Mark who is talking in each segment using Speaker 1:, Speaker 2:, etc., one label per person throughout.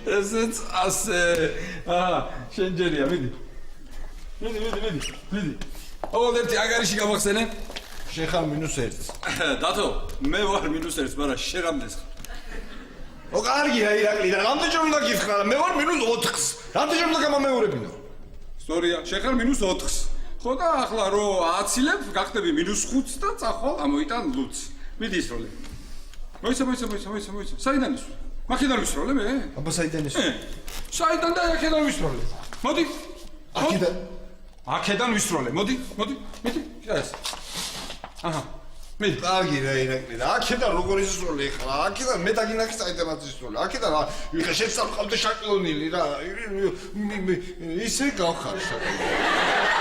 Speaker 1: ესეც ასე. შენ ჯერია, მიდი. მიდი. ყოველდღე აგარიში გამახსენე.
Speaker 2: შენ ხარ -1.
Speaker 1: დათო, მე ვარ -1, მაგრამ შენ რამდენს ხარ?
Speaker 2: ო კარგია ირაკლი და რამდენჯერ უნდა გითხრა? მე ვარ -4-ს. რამდენჯერ უნდა გამამეორებინო?
Speaker 1: სწორია, შენ ხარ -4-ს. ხო და ახლა რო აცილებ, გახდები -5 და წახვალ ამოიტან ლუც. მიდი ისროლე. მოიცა. საიდან ისროლე? მაქედან ვისროლე მე?
Speaker 2: აბა საიდან ისროლე?
Speaker 1: საიდან და აქედან ვისროლე. მოდი. აქედან ვისროლე. მოდი. ეს. აჰა. მიდი.
Speaker 2: კარგი რა ირაკლი და აქედან როგორ ისროლე ხლა? აქედან მე დაგინახე საიდანაც ისროლე. აქედან ვიხე შეცამყავდა შაკლონილი რა. ისე გავხარ შაკლონილი.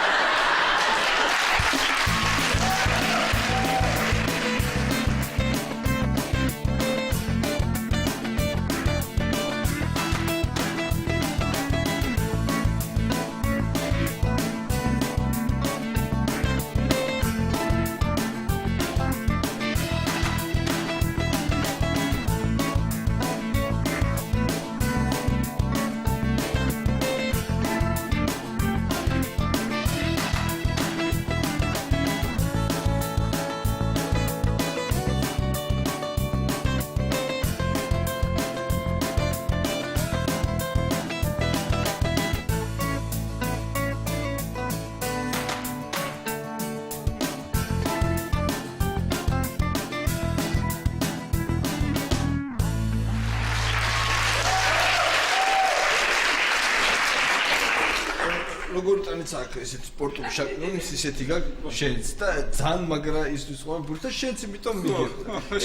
Speaker 2: როგორ ტანიც აქ ესეთ სპორტული შაკლონის ისეთი გაქვს შენც და ძალიან მაგრა ისთვის ყო ბურთი და შენც იმიტომ მიგერ.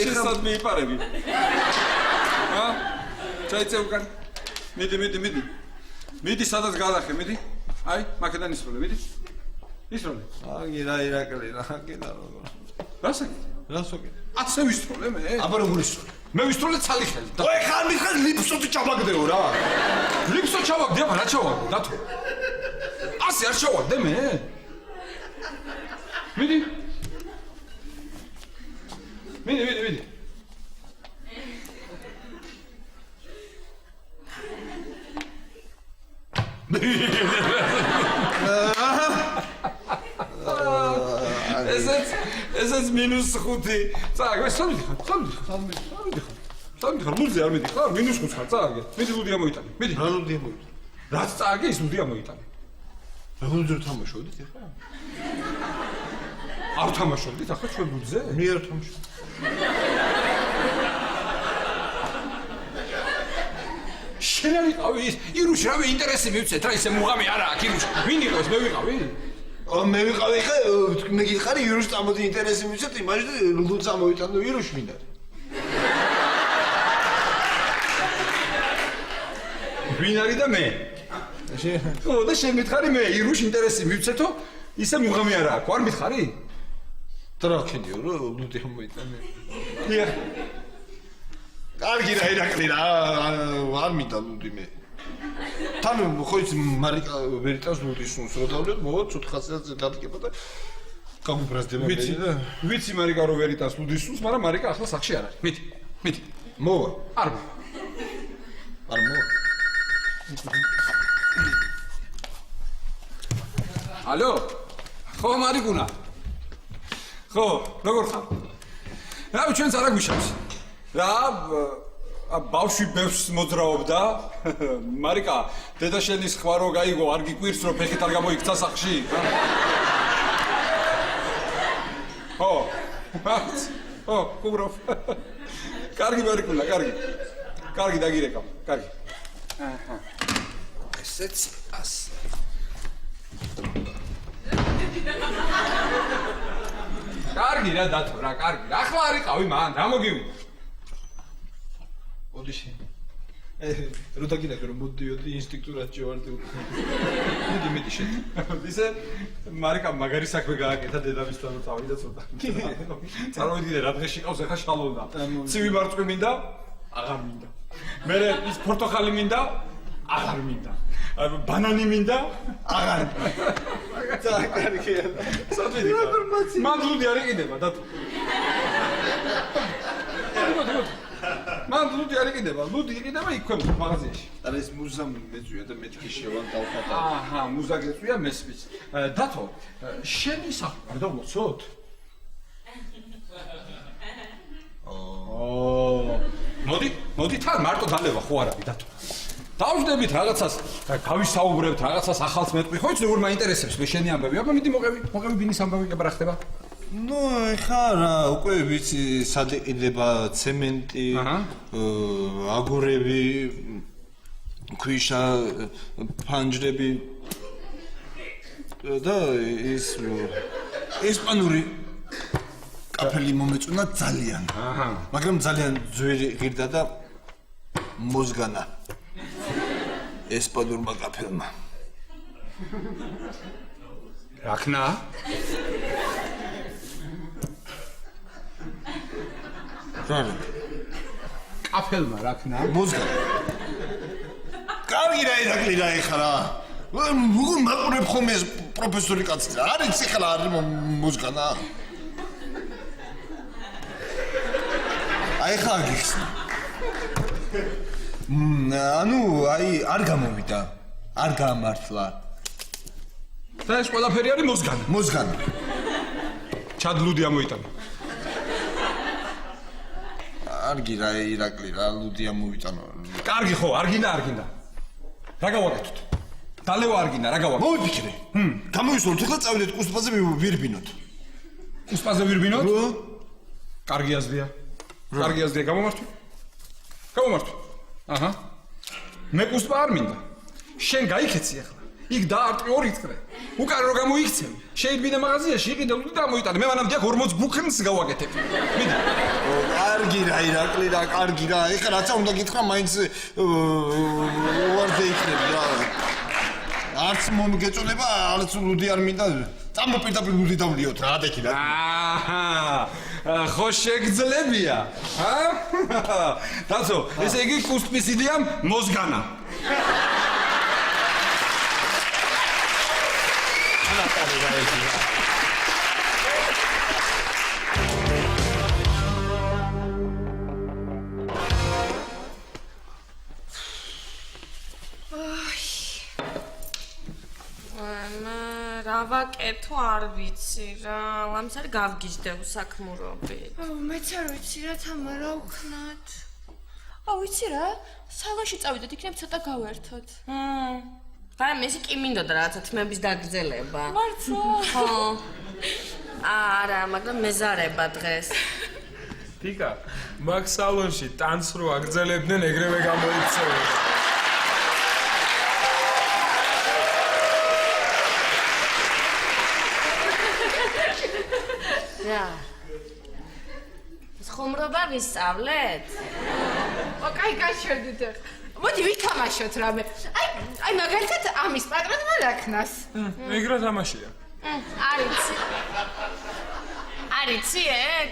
Speaker 1: შენ სად მიიპარები? ჩაიწევ უკან. მიდი. მიდი სადაც გადახე, მიდი. აი, მაქედან ისროლე, მიდი. ისროლე.
Speaker 2: აგი რა ირაკლი რა კიდე როგორ.
Speaker 1: რასაკი? ასე ვისროლე მე?
Speaker 2: აბა როგორ ისროლე?
Speaker 1: მე ვისროლე ცალი ხელი.
Speaker 2: ой ხარ მიხარ ლიფსოთი ჩავაგდეო რა.
Speaker 1: ლიფსო ჩავაგდე, აბა რა ჩავაგდე, დათო. ასე არ ჩავაგდე მე? მიდი. ესეც -5. წააგე, სამი ხარ. ლუდი არ მიდი ხარ, -5 ხარ, წააგე. მიდი ლუდი ამოიტანე. მიდი.
Speaker 2: რა ლუდი ამოიტანე?
Speaker 1: რაც წააგე, ის ლუდი ამოიტანე.
Speaker 2: როგორ თამაშობდით ახლა?
Speaker 1: არ თამაშობდით ახლა ჩვენ ლუდზე?
Speaker 2: მე არ თამაშობ.
Speaker 1: შენ არ იყავი ის ირუში რავი ინტერესი მივცეთ რა ისე მუღამი არა აქ ირუში. ვინ იყო ეს მე ვიყავი?
Speaker 2: მე ვიყავი ხე მე გიხარი ირუში წამოდი ინტერესი მივცეთ იმაში და ლუდს ამოიტანო ირუში მინდა.
Speaker 1: ვინ არის და მე? ო და შენ მითხარი მე ირუში ინტერესი მივცეთო ისე მუღამი არა აქ არ მითხარი?
Speaker 2: ტრაქედიო რა ლუდი ამოიტანე.
Speaker 1: დიახ.
Speaker 2: კარგი რა ირაკლი რა არ მინდა ლუდი მე. თან ხო ის მარიკა ვერიტას ლუდის სუნს რო დავლიოთ მოვა ცოტა ხასიათზე დადგება და გაგვიბრაზდება მე და
Speaker 1: ვიცი მარიკა რო ვერიტას ლუდის სუნს მაგრამ მარიკა ახლა სახში არ არის. მიდი.
Speaker 2: მოვა.
Speaker 1: არ
Speaker 2: მოვა.
Speaker 1: ალო? ხო მარიკუნა. ხო, როგორ ხარ? რა ჩვენც არა გვიშავს. რა ბავშვი ბევრს მოძრაობდა. მარიკა, დედა შენის ხმა რო გაიგო, არ გიკვირს რომ ფეხით არ გამოიქცა სახში. ხო, უბრალოდ. კარგი მარიკუნა, კარგი. კარგი დაგირეკავ, კარგი. აჰა. ესეც ასე. კარგი რა დათო რა, კარგი. ახლა არ იყავი მან, რა მოგივიდა?
Speaker 2: მოდი შენ. რო დაგინახე რომ მოდიოდი ინსტინქტურად შევარდი უკვე. მიდი შენ.
Speaker 1: ისე მარიკა მაგარი საქმე გააკეთა დედამისთან წავიდა ცოტა. წარმოვიდგინე რა დღეში ყავს ახლა შალონდა. ცივი მარწყვი მინდა? აღარ მინდა. მე ის პორტოხალი მინდა? აღარ მინდა. ბანანი მინდა? აღარ. კარგია. სად ვიდიქარ? მან ლუდი არ იყიდება დათო. მან ლუდი არ იყიდება, ლუდი იყიდება იქ ქვემოთ მაღაზიაში.
Speaker 2: არა ეს მუზა მეწვია და მეთქი შევან დავხატა.
Speaker 1: აჰა, მუზა გეწვია მესმის. დათო, შენი საქმე არ დავлოცოთ? მოდი თან მარტო დალევა ხო არა დათო. დავждებით რაღაცას, გავისაუბრებთ რაღაცას ახალს მეტყვი, ხო იცი როგორ მაინტერესებს მე შენი ამბავი. აბა მიდი მოყევი ბინის ამბავი კი ბრახდება.
Speaker 2: ნუ ეხა რა უკვე ვიცი სად იყიდება ცემენტი, აგურები, ქვიშა, ფანჯრები და ის ესპანური კაფელი მომეწონა ძალიან. მაგრამ ძალიან ძვირი ღირდა და მოზგანა ესპანურმა კაფელმა.
Speaker 1: რაკნა?
Speaker 2: რა?
Speaker 1: კაფელმა რაკნა?
Speaker 2: მოზგანა. კარგი რა ირაკლი რა ეხა რა. როგორ მაყურებ ხოლმე ეს პროფესორი კაცი რა? არის ეხლა არის მოზგანა. აი ხა გიხსნა. ანუ აი არ გამოვიდა. არ გამართლა.
Speaker 1: და ეს ყველაფერი არის მოზგანა.
Speaker 2: მოზგანა.
Speaker 1: ჩადლუდი ამოიტანა.
Speaker 2: კარგი რა ირაკლი რა ლუდი ამოვიტანო.
Speaker 1: კარგი ხო, არ გინდა. რა გავაკეთოთ? დალევა არ გინდა, რა გავაკეთოთ?
Speaker 2: მოვიფიქრე. გამოვისურვოთ ახლა წავიდეთ კუსპაზე ვირბინოთ.
Speaker 1: კუსპაზე ვირბინოთ? კარგი აზრია. კარგი აზრია, გამომართვი. აჰა. მე კუსპა არ მინდა. შენ გაიქეცი ახლა. იქ დაარტყი 2 წრე. უკან რო გამოიქცევი. შეიდგინე მაღაზიაში, იყიდე ლუდი და მოიტანე. მე მანამდე 40 ბუქნს გავაკეთებ. მიდი.
Speaker 2: კარგი რა ირაკლი რა, კარგი რა. ეხლა რაცა უნდა გითხრა, მაინც უარზე იქნები რა. არც მომგეწონება, არც ლუდი არ მინდა. წამოპირდაპირ ლუდი დავლიოთ რა, ადექი რა.
Speaker 1: აჰა. ხო შეგძლებია. დაცო, ესე იგი კუსპის იდეამ მოზგანა.
Speaker 3: რა ვაკეთო არ ვიცი რა, ლამსარი გავგიჟდებ საქმურობით.
Speaker 4: მეც არ ვიცი რა თამარა უხნათ. აუ ვიცი რა, სალონში წავიდეთ, იქნებ ცოტა გავერთოთ.
Speaker 3: მაგრამ ესე კი მინდოდა რაღაცა თმების დაგრძელება.
Speaker 4: მართლა?
Speaker 3: ხო. არა, მაგრამ მეზარება დღეს.
Speaker 5: თიკა, მაგ სალონში ტანს რო აგრძელებდნენ, ეგრევე გამოიქცევენ.
Speaker 3: რა. ხომრობა ვისწავლეთ?
Speaker 4: ოკაი, გაჩერდით ახლა. მოდი ვითამაშოთ რამე. აი მაგალითად ამის პატრონმა რაკნას.
Speaker 5: ეგრე თამაშია.
Speaker 3: არიცი ეგ?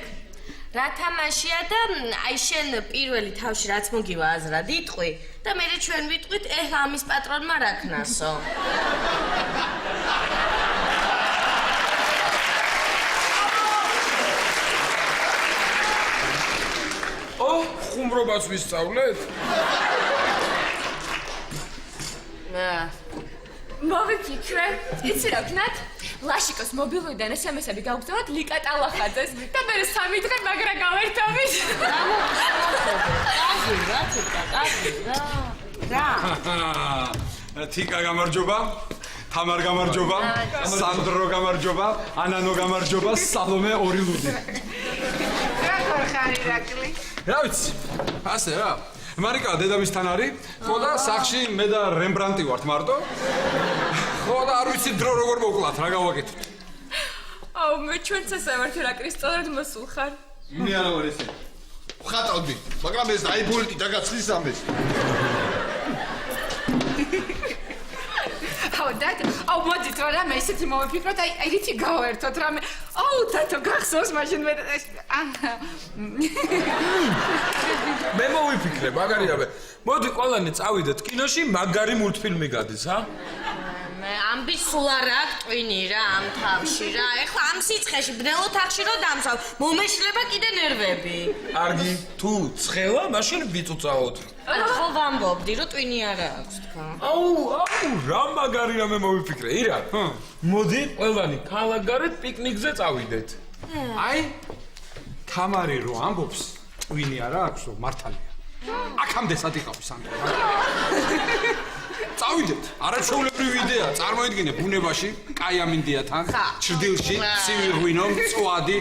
Speaker 3: რა თამაშია და აი შენ პირველი თავში რაც მოგივა აზრად იტყვი და მე ჩვენ ვიტყვით ამის პატრონმა რაკნასო.
Speaker 5: ხუმრობას ვისწავლეთ?
Speaker 4: მოვიფიქრე, იცი რა ვქნათ? ლაშიკოს მობილურიდან SMS-ები გავგზავნოთ ლიკა ტალახაძეს და მე 3 დღე მაგრა გავერთობით.
Speaker 3: რა.
Speaker 1: თიკა გამარჯობა. თამარ გამარჯობა. სანდრო გამარჯობა. ანანო გამარჯობა. სალომე 2 ლუდი.
Speaker 4: რა ხარ ირაკლი?
Speaker 1: რა ვიცი, ასე რა. მარიკა დედამისთან არის, ხო და სახში მე და რემბრანტი ვართ მარტო. ხო და არ ვიცი დრო როგორ მოკლათ, რა გავაკეთოთ.
Speaker 4: აუ მე ჩვენც ასე ვართ ირაკლი, სწორად მოსულ ხარ.
Speaker 2: მე არა ვარ ესე. ხატავდი, მაგრამ ეს აიბოლტი დაგაცლის ამეს.
Speaker 4: აუ მოდით რა მე ისეთი მოვიფიქროთ, აი რითი გავერთოთ რამე. აუ დათო გახსოვს მაშინ მე
Speaker 5: მე მოვიფიქრე, მაგარია მე. მოდი ყველანი წავიდეთ კინოში, მაგარი მულტფილმი გადის, ჰა?
Speaker 3: მე ამბი სულ არ აქვს ტვინი რა ამ თავში რა. ეხლა ამ სიცხეში ბნელო თახში რო დამსავ, მომეშლება კიდე ნერვები.
Speaker 5: კარგი, თუ ცხელა, მაშინ ვიწუწაოთ.
Speaker 3: ხო ვამბობდი, რომ ტვინი არ აქვს თქვა.
Speaker 5: აუ, რა მაგარი რამე მოვიფიქრე, ირა. მოდი, ყველანი ქალაქგარეთ პიკნიკზე წავიდეთ.
Speaker 1: აი თამარი რო ამბობს ტვინი არა აქვს მართალია. აქამდე სად იყავი სანდრო? წავიდეთ. არაჩვეულებრივი იდეა. წარმოიდგინე ბუნებაში, კაი ამინდიათან, ჩრდილში, ცივი ღვინო, მწვადი.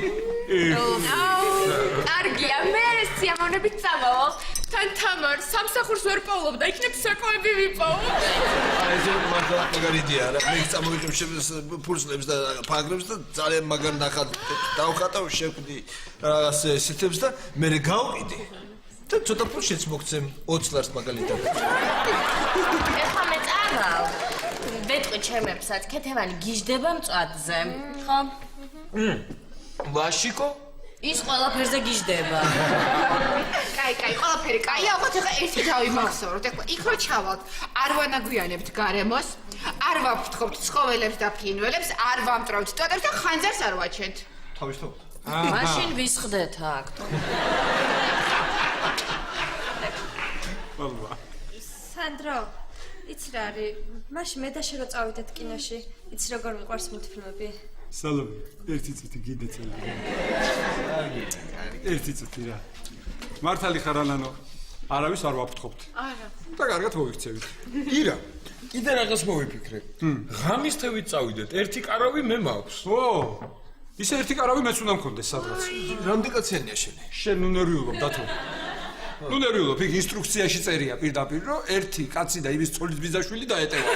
Speaker 4: კარგია, მე სიამოვნებით წავალ. თან თამარ სამსახურს ვერ პოულობ და იქნებ საკოები ვიპოვო.
Speaker 2: აი ეს მართლა მაგარი იდეაა რა. მე წამოვიჭრებ ფურსლებს და ფაგრებს და ძალიან მაგარ ნახად დავხატავ შევხვდი რაღაც სიტებს და მე გავყიდე. და ცოტა ფულშიც მოგცემ 20 ლარს მაგალითად.
Speaker 3: ეხლა მე წავალ. ვეტყვი ჩემებსაც, ქეთევანი გიждდება მწვადზე. ხო?
Speaker 5: ლაშიკო?
Speaker 3: ის ყველაფერზე გიждდება.
Speaker 4: კაი, ყველაფერი კაია, ალბათ ეხლა ერთი დავიმახსოვროთ. ეხლა იქ რო ჩავალთ, არ ვანაგვიანებთ გარემოს, არ ვაფრთხობთ ცხოველებს და ფრინველებს, არ ვამტრავთ ტოტებს და ხანძარს არ ვაჩენთ.
Speaker 2: თავისთავად.
Speaker 3: მაშინ ვისხდეთ აქ.
Speaker 6: სანდრო, იცი რა არის? მაშინ მე და შენ რო წავიდეთ კინოში, იცი როგორ მიყვარს მულტფილმები?
Speaker 1: სალომე, ერთი წუთი გიდეცელი. ერთი წუთი რა. მართალი ხარ ანანო? არავის არ ვაფრთხობთ.
Speaker 4: არა.
Speaker 1: და კარგად მოვიქცევით.
Speaker 5: ირა, კიდე რაღაც მოვიფიქრე. ღამის თევით წავიდეთ, ერთი კარავი მე მაქვს.
Speaker 1: ო! ისე ერთი კარავი მეც უნდა მქონდეს სადღაც.
Speaker 2: რამდენი კაციანია შენი?
Speaker 1: შენ ნუ ნერვიულობ დათო. ნუ ნერვიულობ, იქ ინსტრუქციაში წერია პირდაპირ, რომ ერთი კაცი და იმის ცოლის ბიძაშვილი დაეტევა.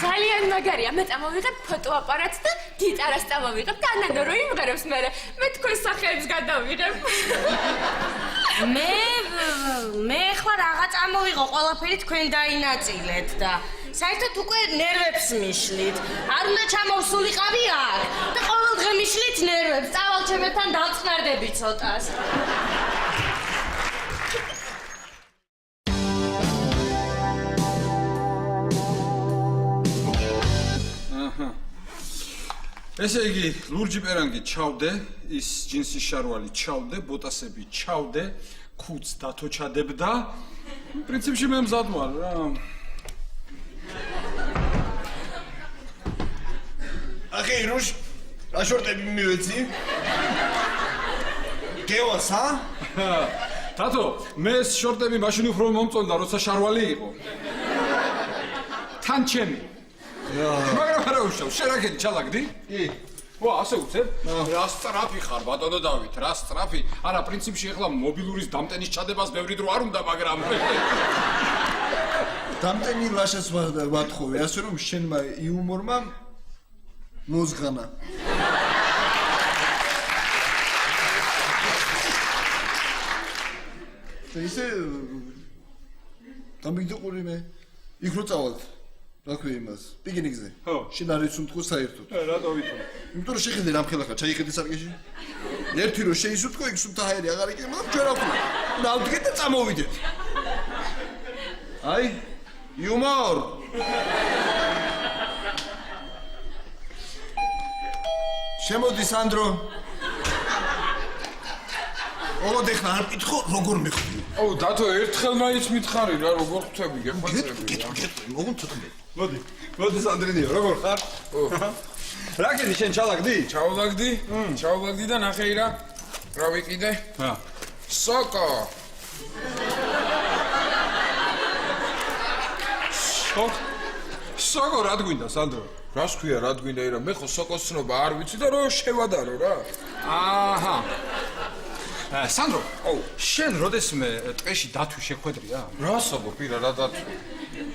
Speaker 4: ძალიან მაგარია, მე წამოვიღებ ფოტოაპარატს და გიტარას წამოვიღებ და ანანო რო იმღერებს მე თქვენ სახეებს გადავიღებ.
Speaker 3: მე ახლა რაღა წამოვიღო, ყველაფერი თქვენ დაინაწილეთ და საერთოდ უკვე ნერვებს მიშლით. არ უნდა ჩამოვსულიყავი აქ და ყოველ დღე მიშლით ნერვებს. წავალ ჩემთან დავწყნარდები ცოტას.
Speaker 1: ესე იგი, ლურჯი პერანგი ჩავდე, ის ჯინსის შარვალი ჩავდე, ბოტასები ჩავდე, ქუც დათოჩადებდა. პრინციპში მე მზად ვარ რა.
Speaker 2: ახი რუშ, რა შორტები მივეცი? გევასა?
Speaker 1: დათო, მე ეს შორტები მაშინ უფრო მომწონდა, როცა შარვალი იყო. თან ჩემი. მაგრამ არა უშავ, შენ რა გენი ჩალაგდი? კი. ვა, ასე უცებ? რა სწრაფი ხარ, ბატონო დავით, რა სწრაფი. არა, პრინციპში ეხლა მობილურის დამტენის ჩადებას ბევრი დრო არ უნდა, მაგრამ
Speaker 2: დამტენი ლაშას ვათხოვე, ასე რომ შენმა იუმორმა მოზღანა. ისე გამიგდიყური მე. იქ რო წავალთ. რა ქვია იმას? პიკნიკზე.
Speaker 1: ხო.
Speaker 2: შენ არ იცუნთხო საერთოდ.
Speaker 1: რატო ვითომ?
Speaker 2: იმიტომ რომ შეხედე რამხელა ხარ, ჩაიხედე სარკეში. ერთი რო შეისუთქო, იქ სულ თაერი აღარ იქნება, ჩვენ რა ვქნა. დავდგეთ და წამოვიდეთ. აი, იუმორ. შემოდი სანდრო. ოდე ხარ არ მითხო, როგორ მიხდი?
Speaker 5: აუ, დათო, ერთხელ მაინც მითხარი რა, როგორ ხვდები, გეხვეწრები.
Speaker 2: გეტყვი, მოგონ ცოტა მე.
Speaker 1: მოდი სანდრინიო, როგორ ხარ? რა გენი შენ ჩალაგდი?
Speaker 5: ჩავლაგდი და ნახე ირა. რა ვიყიდე? სოკო.
Speaker 1: სოკო რა გვინდა სანდრო?
Speaker 5: რას ქვია, რა გვინდა ირა? მე ხო სოკოს ცნობა არ ვიცი და რო შევადარო რა.
Speaker 1: აჰა. სანდრო, შენ როდესმე ტყეში დათვი შეხვედრია?
Speaker 5: რა სოკო, პირა რა დათვი?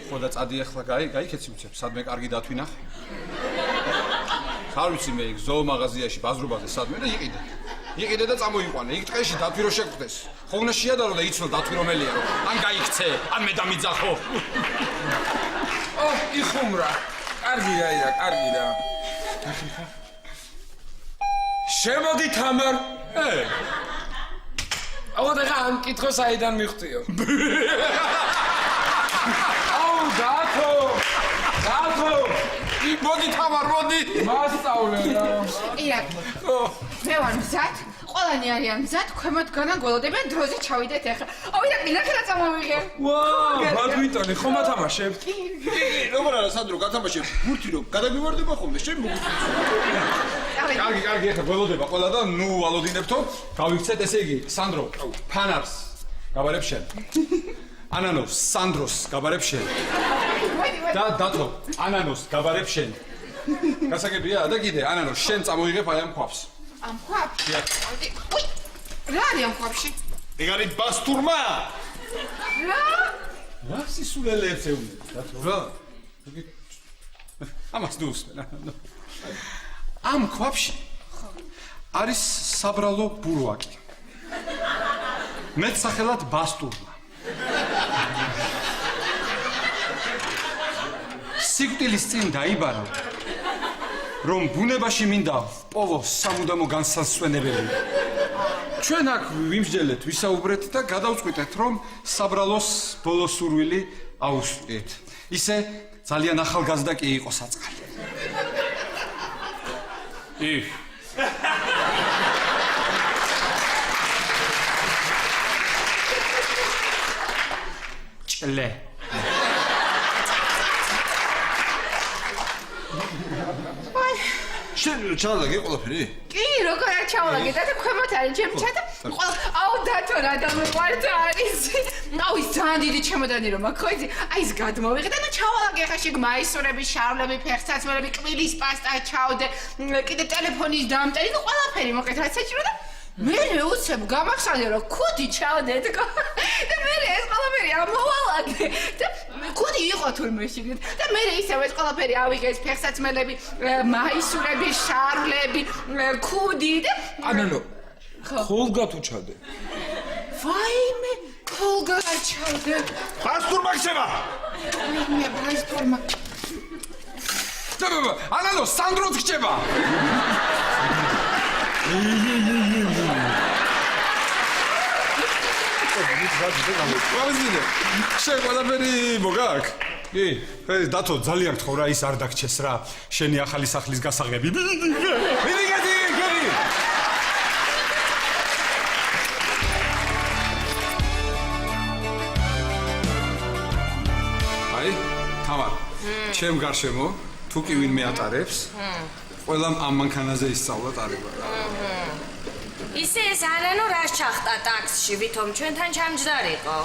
Speaker 1: ხო და წადი ახლა გაიქეცი უცებ, სადმე კარგი დათვი ნახე. არ ვიცი მე იქ ზოომაღაზიაში ბაზრობაზე სადმე და იყიდე და წამოიყვანე. იქ ტყეში დათვი რო შეხვდეს. ხო უნდა შეადარო და იცნო დათვი რომელია რო. ან გაიქცე, ან მე დამიძახო.
Speaker 5: იხუმრა. კარგი რა ირა, კარგი რა. შემოდი თამარ. ალბათ ახლა ამ კითხვა საიდან მიხვდიო? აუ, დათო!
Speaker 1: მოდი თამარ, მოდი.
Speaker 5: მასწავლე რა.
Speaker 4: ირაკლი. მე ვარ მზად, ყველანი არიან მზად, ქვემოთ განან გველოდებიან დროზე ჩავიდეთ ახლა. ირაკლი, ნახე რა წამოვიღე.
Speaker 5: ვაუ, ბადვიტონი, ხომ ათამაშებ?
Speaker 2: როგორ არა სანდრო გათამაშე ბურთი რომ გადაგივარდება ხოლმე შენ მოგიწევს
Speaker 1: კარგი, ახლა გველოდება ყველა და ნუ ვალოდინებთო. გავიქცეთ ესე იგი, სანდრო, ფანარს გაბარებ შენ. ანანოს, სანდროს გაბარებ შენ. და დათო, ანანოს გაბარებ შენ. გასაგებია და კიდე ანანოს შენ წამოიღებ აი ამ ქვაფს.
Speaker 4: ამ ქვაფში. უი, რა არის ამ ქვაფში?
Speaker 2: ეგ არის ბასტურმა
Speaker 4: რა?
Speaker 1: რა სისულელე ეცეუნე დათო რა? ამას დუსმენ. ამ ქვაფში არის საბრალო ბურვაკი. მეც სახელად ბასტურმა. სიკვდილის წინ დაიბარა, რომ ბუნებაში მინდა პოვო სამუდამო განსასვენებელი. ჩვენ აქ ვიმსჯელეთ, ვისაუბრეთ და გადავწყვიტეთ, რომ საბრალოს ბოლო სურვილი აუსვიეთ. ისე ძალიან ახალგაზრდა კი იყო საწყალი. ჭლე.
Speaker 2: შენ ჩავაგე ყველაფერი
Speaker 4: კი, როგორ არ ჩავაგე და ქვემოთ არის ჩემი ჩატა. აუ დათო რა დამეყვართ არის. აუ ის ძალიან დიდი ჩემოდანი რომ აქ ხო იცი? აი ის გადმოვიღე და ჩავაგე ხა შეგ მაისურები, შარლები, ფეხსაცმელები, კბილის პასტა ჩავდე, კიდე ტელეფონის დამტერი და ყველაფერი მოკეთ რაც საჭირო და მე უცებ გამახსენე რომ ქუდი ჩავდეთ და მე ეს ყველაფერი ამოვალადე და ქუდი იყო თურმე შეგეთ და მე ისევ ეს ყველაფერი ავიღე ეს ფეხსაცმელები, მაისურები, შარლები, ქუდი და
Speaker 5: ანანო ხოლგა თუ ჩადე
Speaker 4: ვაიმე ხოლგა არ ჩავდე
Speaker 2: ბასტურმა ხება
Speaker 4: მე ბასტურმა
Speaker 1: და ანანო სანდროც გჭება. ვაზინე, შენ ყველაფერი მოგაკ? კი, დათო ძალიან გთხოვ რა ის არ დაგჩეს რა, შენი ახალი სახლის გასაღები. მიდი გადი. აი, თამარ, ჩემ გარშემო თუ კი ვინმე ატარებს, ყველამ ამ მანქანაზე ისწავლა ტარება რა.
Speaker 3: ისე ეს არანო რას ჩახტა ტაქსში, ვითომ ჩვენთან ჩამჯდარიყო.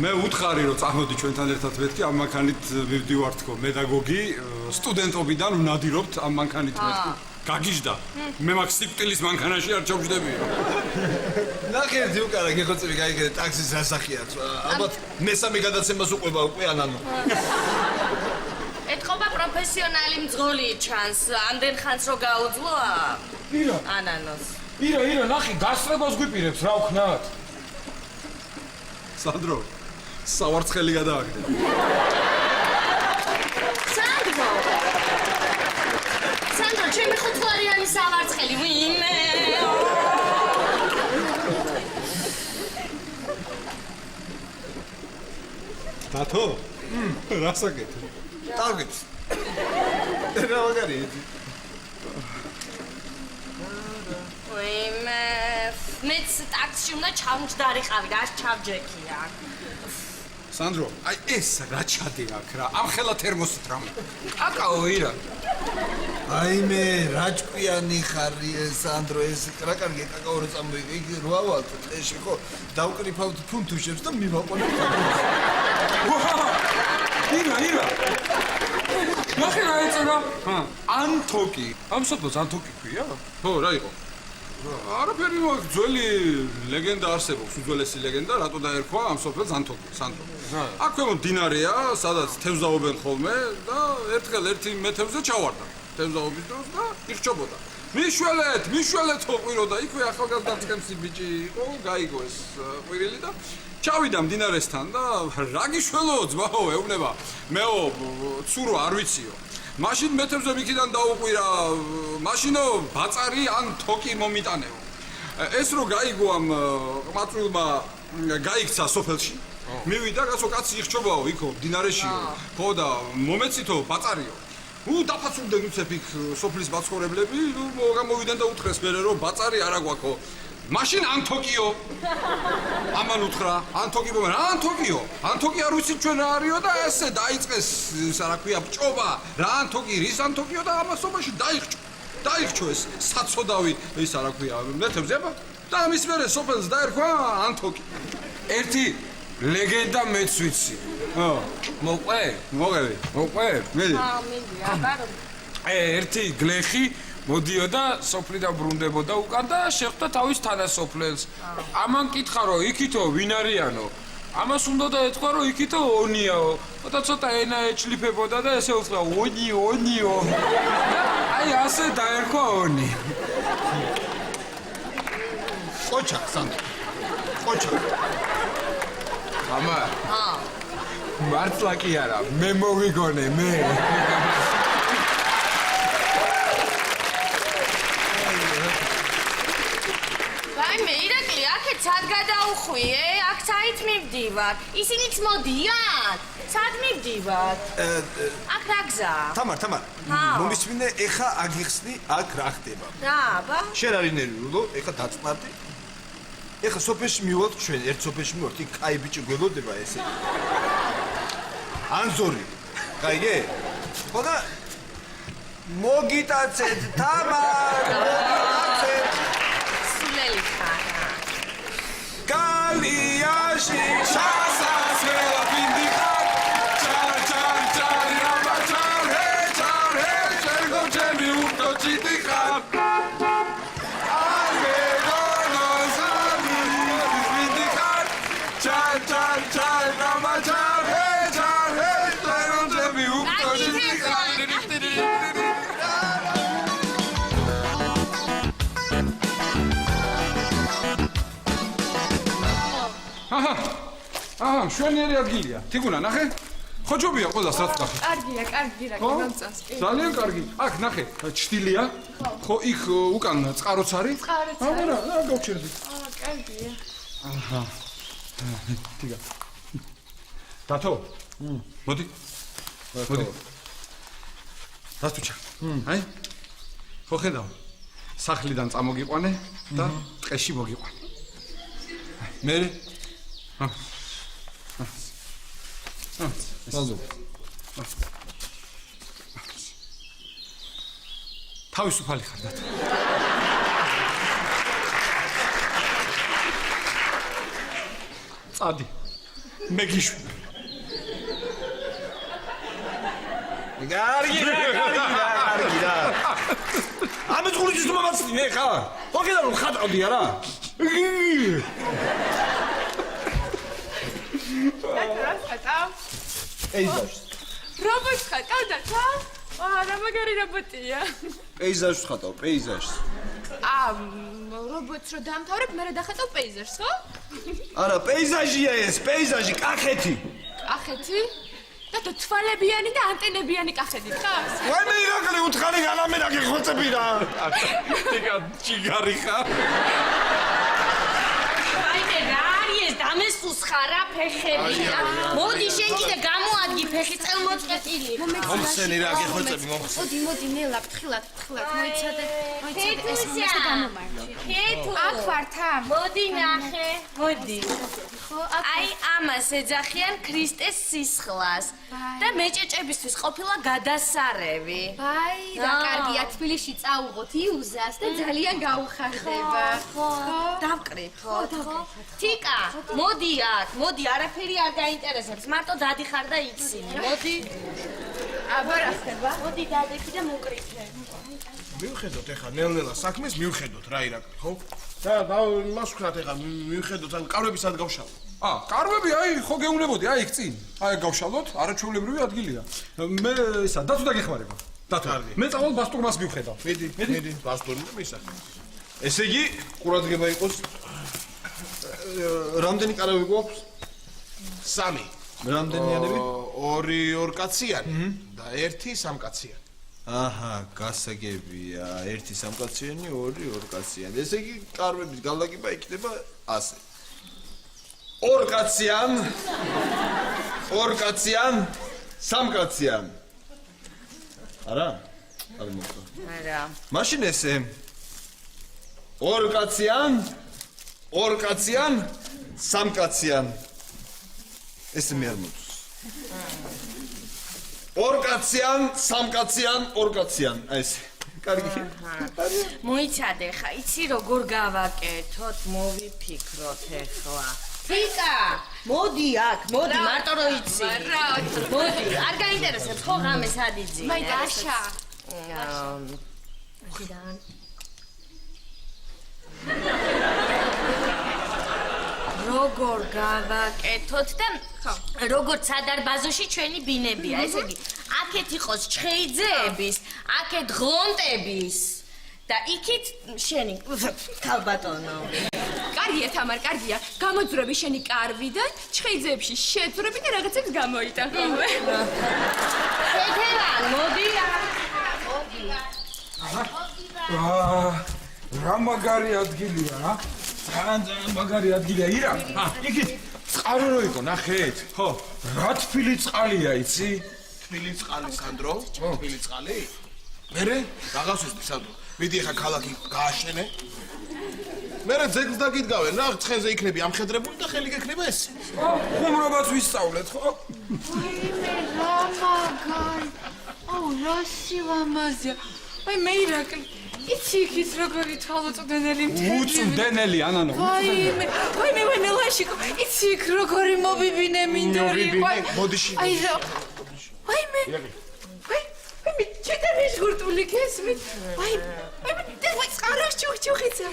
Speaker 1: მე უთხარი რომ წამოდი ჩვენთან ერთად მეთქი ამ მანქანით მივდივარ თქო პედაგოგი სტუდენტობიდან ვნადირობთ ამ მანქანით მეთქი. გაგიჟდა. მე მაგ სიკვდილის მანქანაში არ ჩავჯდებიო.
Speaker 2: ნახე უკარა გეხოცები გაიგე ტაქსის ასახია. ალბათ მესამე გადაცემას უყვება უკვე ანანო.
Speaker 3: ეთქობა პროფესიონალი მძღოლი ჩანს, ამდენ ხანს რო გაუძლოა?
Speaker 5: ირა
Speaker 3: ანანოს.
Speaker 5: ირა ნახე გასწრებას გვიპირებს რა ვქნათ
Speaker 1: სანდრო სავარცხელი გადააგდე.
Speaker 3: სანდრო ჩემი ხუთვარიანი სავარცხელი ვიმე.
Speaker 1: დათო რა საკეთე?
Speaker 2: ტარგებს რა მაგარია
Speaker 3: ვიმე მეც ტაქსში უნდა ჩამჯდარიყავი რა ჩავჯექია.
Speaker 1: სანდრო აი ეს რა ჩადე აქ რა ამ ხელა თერმოსით რამე.
Speaker 5: აკაო ირა
Speaker 2: აი მე რა ჭკვიანი ხარი სანდრო ეს რა კარგი კაკაო რო წამოიღე იქ რო ავალთ ტყეში ხო დავკრიფავთ ფუნთუშებს და მივაყოლეთ.
Speaker 1: ირა
Speaker 5: ნახე რა ეწევა
Speaker 1: ანთოკი
Speaker 5: ამ სოფელს ანთოკი ქვია
Speaker 1: ხო რა იყო? არაფერი მაგ ძველი ლეგენდა არსებობს, უძველესი ლეგენდა, რატო დაერქვა ამ სოფელს ანთოკი, სანდრო. აქ ქვემოთ დინარეა, სადაც თევზაობენ ხოლმე და ერთხელ ერთი მეთევზე ჩავარდა. თევზაობის დროს და იხჭობოდა. მიშველეთ ყვირო და იქვე ახალგაზრდა წემსი ბიჭი იყო, გაიგო ეს ყვირილი და ჩავიდა მდინარესთან და რა გიშველო ძმაო, ეუბნება. მეო ცურო არ ვიციო. მაშინ მეთევზე მიქიდან დაუყვირა, მაშინო ბაწარი ან თოკი მომიტანეო. ეს რო გაიგო ამ ყმაწვილმა გაიქცა სოფელში. მივიდა კაცო კაცი იხჩობაო იქო დინარეშიო. ხო და მომეცითო ბაწარიო. დაფაცულდნენ უცებ იქ სოფლის მაცხოვრებლები, გამოვიდნენ და უთხრეს მერე რომ ბაწარი არა გვაქო. მაშინ ანთოკიო. ამან უთხრა, ანთოკი მომენ, ანთოკი არ ვიცით ჩვენ რა არისო და ესე დაიწყეს, რა ქვია, ბჭობა. რა ანთოკი, რის ანთოკიო და ამასობაში დაიხჭო ეს საცოდავი, ისა რა ქვია, მეთევზება და ამის მერე სოფელს დაერქვა ანთოკი.
Speaker 5: ერთი ლეგენდა მეც ვიცი. მოყვე? მედი.
Speaker 3: მინდი, აბარო.
Speaker 5: ერთი გლეხი მოდიოდა სოფლიდან ბრუნდებოდა უკან და შეხვდა თავის თანასოფლელს. ამან კითხა რომ იქითო ვინ არიანო? ამას უნდა და ეთქვა რომ იქითო ონიაო. და ცოტა ენა ეჩლიფებოდა და ესე უთხრა ონიო. აი ასე დაერქვა ონი.
Speaker 2: ყოჩა, სანდრო. ყოჩა.
Speaker 5: ამა. მართლა კი არა, მე მოვიგონე, მე.
Speaker 3: მე ირაკლი, აქეთ სად გადაუხვიე? აქ საით მივდივარ. ისინიც მოდიან. სად მივდივარ? აქ რა გზა?
Speaker 2: თამარ, მომისმინე, ეხა აგიხსნი, აქ რა ხდება.
Speaker 3: რა, აბა?
Speaker 2: შენ არ ინერვიულო, ეხა დაწმარდი. ეხა სოფელში მივოთ ჩვენ, ერთ სოფელში მივოთ, იქ კაი ბიჭი გველოდება ესე. ანზორი. გაიგე? ხო და მოგიტაცეთ, თამარ, მოგიტაცეთ.
Speaker 3: სულელი ხარა.
Speaker 2: კალიაში
Speaker 1: სასასველა პინდიხარ ჩარ რამა ჩარ ჰე შენგო ჩემი უტო ჩიტიხარ ჩარ რამა ჩარ ჰე შენგო ჩემი უტო ჩიტიხარ შვენიერი ადგილია. თიგუნა, ნახე? ხოჯობია ყველას რაც ნახე.
Speaker 6: კარგია, რა მომწონს.
Speaker 1: ძალიან კარგი. აქ ნახე, ჩtildeა. ხო, იქ უკან წყაროც არის?
Speaker 6: წყაროც
Speaker 1: არის. რა გავჩერდი.
Speaker 6: კარგია.
Speaker 1: აჰა. თიგა. დათო? მოდი. დათუჩა. აი? ხო ხედავ. სახლიდან წამოგიყვანე და ტყეში მოგიყვანე. მე მაზო. თავისუფალი ხარ და. წადი. მე გიშვი.
Speaker 2: კარგი რა. ამის ხურის მომაცდი მე ხა. ხო კიდევ რომ ხატავდი არა? პეიზაჟს.
Speaker 6: რობოტს ხატავ და რა? რა მაგარი რობოტია.
Speaker 2: პეიზაჟს ხატავ, პეიზაჟს.
Speaker 6: რობოტს რო დამთავრებ, მე დახატავ პეიზაჟს, ხო?
Speaker 2: არა, პეიზაჟია ეს, პეიზაჟი, კახეთი.
Speaker 6: კახეთი? და თვალებიანი და ანტენებიანი კახეთი ხარ?
Speaker 2: ვაი მე ირაკლი უთხარი განამერაგე ხოცები რა.
Speaker 1: ტიკა ჯიგარი ხარ.
Speaker 3: დამესუს ხარა ფეხები. მოდი შენ კიდე გამოადგი ფეხი წელმოწყვეტილი.
Speaker 2: მომხსენი რა გეხოცები მომხსენი.
Speaker 6: მოდი ნელა ფთხილად მოიცადე ეს გამომარჯვე.
Speaker 3: ქეთუ
Speaker 6: აქ ვარ თან.
Speaker 3: მოდი ნახე. მოდი.
Speaker 6: ხო,
Speaker 3: აი ამას ეძახიან ქრისტეს სისხლას და მეჭეჭებისთვის ყოფილა გადასარევი.
Speaker 6: აი, რა კარგია თბილისში წაუღოთ იუზას და ძალიან გაუხარდება.
Speaker 3: ხო, დავკრიფოთ, ხო? თიკა, მოდი აქ, მოდი, არაფერი არ გაინტერესებს, მარტო დადიხარ და იცინი. მოდი.
Speaker 6: აბა რა ხდება?
Speaker 3: მოდი დადექი და მოკრიფე.
Speaker 2: მივხედოთ ეხა ნელ-ნელა საქმეს მივხედოთ რა ირაკლი, ხო? და მას ვქნათ ეხა მივხედოთ ან კარვები სად გავშალოთ.
Speaker 1: კარვები აი ხო გეუნებოდი, აი იქ წინ. აი გავშალოთ, არაჩვეულებრივი ადგილია. მე ისა დათო დაგეხმარება. დათო. მე წავალ ბასტურმას მივხედავ.
Speaker 2: მედი, ბასტური და მისახე. ესე იგი, ყურადღება იყოს. რამდენი კარვები გვაქვს? 3. რამდენიანები? 2 ორკაციანი და 1 სამკაციანი. აჰა, გასაგებია. ერთი სამკაციანი, ორი ორკაციანი. ესე იგი, კარვების გალაგება იქნება ასე. ორკაციან, სამკაციან. არა? არ მოხდა.
Speaker 3: არა.
Speaker 2: მაშინ ესე. ორკაციან, სამკაციან. ესე მე არ მოწს. ორკაციან, სამკაციან, ორკაციან. აი ესე. კარგი.
Speaker 3: მოიცადე ხა, იცი როგორ გავაკეთოთ, მოვიფიქროთ ახლა. ფიკა, მოდი აქ, მოდი, მარტო რო იცი. მოდი, არ გაინტერესებს ხო ღამე სად იძინე?
Speaker 4: მაი დაშა.
Speaker 3: ხიდან როგორ გავაკეთოთ და როგორც სადარბაზოში ჩვენი ბინებია, ესე იგი, აქეთ იყოს ჩხეიძეების, აქეთ ღონტების და იქით შენი ქალბატონო.
Speaker 7: კარგია თამარ, კარგია. გამოძვრები შენი კარვიდან, ჩხეიძეებში შეძვრები და რაღაცებს გამოიტან ხოლმე.
Speaker 3: შეთევან, მოდი მოდი.
Speaker 5: რა მაგარი ადგილია, რა? ძალიან მაგარი ადგილია, ირა. იქით წყარო რო იყო, ნახეთ. ხო, რა თბილი წყალია, იცი?
Speaker 2: თბილი წყალი, სანდრო? თბილი წყალი? მერე? რაღაც ვისდი, სანდრო. მიდი ხა ქალაქი გააშენე. მერე ძეგლს დაგიდგავენ, რა ცხენზე იქნები ამხედრებული და ხელი გექნება ეს.
Speaker 5: ხუმრობაც ვისწავლეთ, ხო?
Speaker 7: ვაიმე, რა მაგარი. აუ, რა სილამაზეა. აი მე ირაკლი, იცი იქით როგორი თვალუწვდენელი მთელი.
Speaker 5: უწვდენელი, ანანო.
Speaker 7: ვაიმე, ლაშიკო, იცი იქ როგორი მობიბინე მინდორი.
Speaker 2: მოდიში.
Speaker 7: აი რა. ვაიმე. ვაიმე, ჩიტანის გურტული გესმით. ვაიმე, და წყაროს ჩუხჩუხიცა.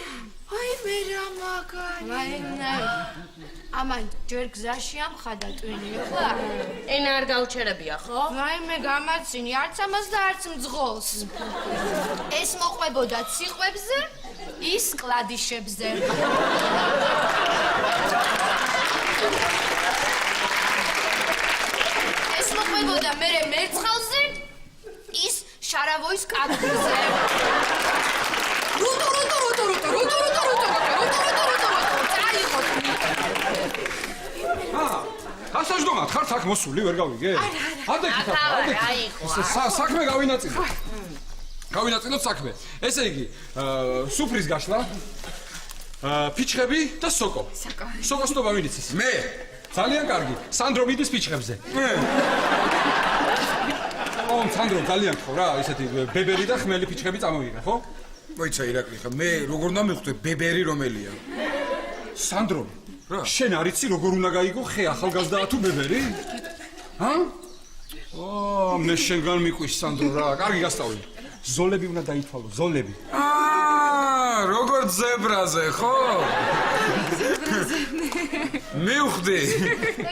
Speaker 7: ვაიმე, რა მაგარი.
Speaker 4: ვაიმე. ამან ჯერ გზაში ამხადა ტვინი ხა?
Speaker 3: ენა არ გაუჩერებია, ხო?
Speaker 4: ვაიმე, გამაცინი, არც ამას და არც მძღოლს. ეს მოყვებოდა ციყვებზე, ის კლადიშებზე. ეს მოყვებოდა მერე მერცხალზე, ის შარავოის კადრზე. რუტო.
Speaker 1: გასაჯდომად ხართ აქ მოსული, ვერ გავიგე? ადექით ახლა, ადექით. საქმე გავინაწილოთ საქმე. ესე იგი, სუფრის გაშლა, ფიჩხები და სოკო. სოკოს ნობა ვინ იცის? მე. ძალიან კარგი. სანდრო მიდის ფიჩხებზე. სანდრო ძალიან ხო რა, ისეთი ბებერი და ხმელი ფიჩხები წამოვიღე, ხო?
Speaker 5: მოიცა ირაკლი ხა, მე როგორ უნდა მივხვდე ბებერი რომელია?
Speaker 1: სანდრო, შენ არ იცი როგორ უნდა გაიგო ხე ახალგაზრდაა თუ ბებერი? ჰა? მე შენგან მიყვის სანდრო რა, კარგი გასწავლე. ზოლები უნდა დაითვალო, ზოლები.
Speaker 5: როგორ ზებრაზე, ხო? მივხვდი.